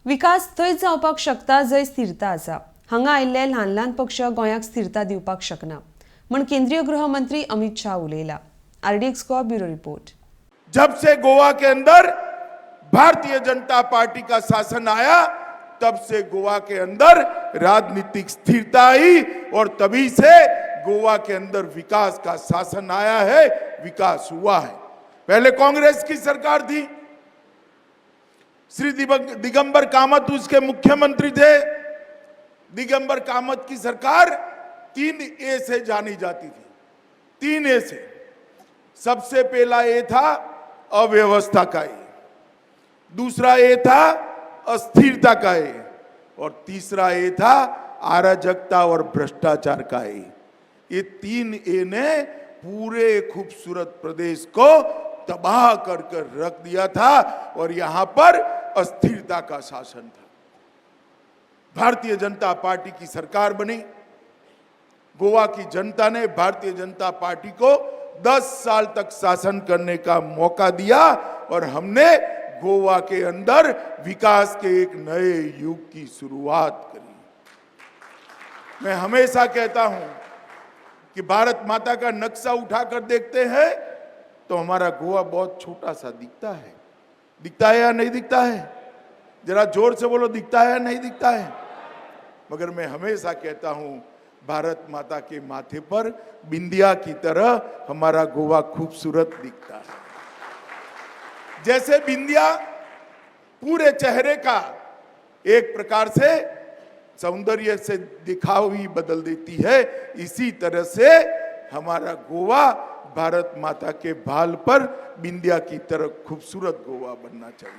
विकास थंयच जावपाक शकता जंय स्थिरता आसा। हांगा आयिल्ले ल्हान ल्हान पक्ष गोंयाक स्थिरता दिवपाक शकना म्हण केंद्रीय गृह मंत्री अमित शाह उलयला। RDX को ब्यूरो रिपोर्ट। जब से गोवा के अंदर भारतीय जनता पार्टी का शासन आया तब से गोवा के अंदर राजनीतिक स्थिरता आई और तभी से गोवा के अंदर विकास का शासन आया है, विकास हुआ है। पहले कांग्रेस की सरकार थी, श्री दिगंबर कामत उसके मुख्यमंत्री थे। दिगंबर कामत की सरकार 3A से जानी जाती थी। 3A से सबसे पहला ए था अव्यवस्था का ए, दूसरा ए था अस्थिरता का ए और तीसरा ए था अराजकता और भ्रष्टाचार का ए। ये 3A ने पूरे खूबसूरत प्रदेश को तबाह कर कर रख दिया था और यहां पर अस्थिरता का शासन था। भारतीय जनता पार्टी की सरकार बनी। गोवा की जनता ने भारतीय जनता पार्टी को 10 साल तक शासन करने का मौका दिया और हमने गोवा के अंदर विकास के एक नए युग की शुरुआत करी। मैं हमेशा कहता हूं कि भारत माता का नक्शा उठाकर देखते हैं तो हमारा गोवा बहुत छोटा सा दिखता है। दिखता है या नहीं दिखता है? जरा जोर से बोलो, दिखता है या नहीं दिखता है? मगर मैं हमेशा कहता हूं भारत माता के माथे पर बिंदिया की तरह हमारा गोवा खूबसूरत दिखता है। जैसे बिंदिया पूरे चेहरे का एक प्रकार से सौंदर्य से दिखाव ही बदल देती है, इसी तरह से हमारा गोवा भारत माता के भाल पर बिंदिया की तरह खूबसूरत गोवा बनना चाहिए।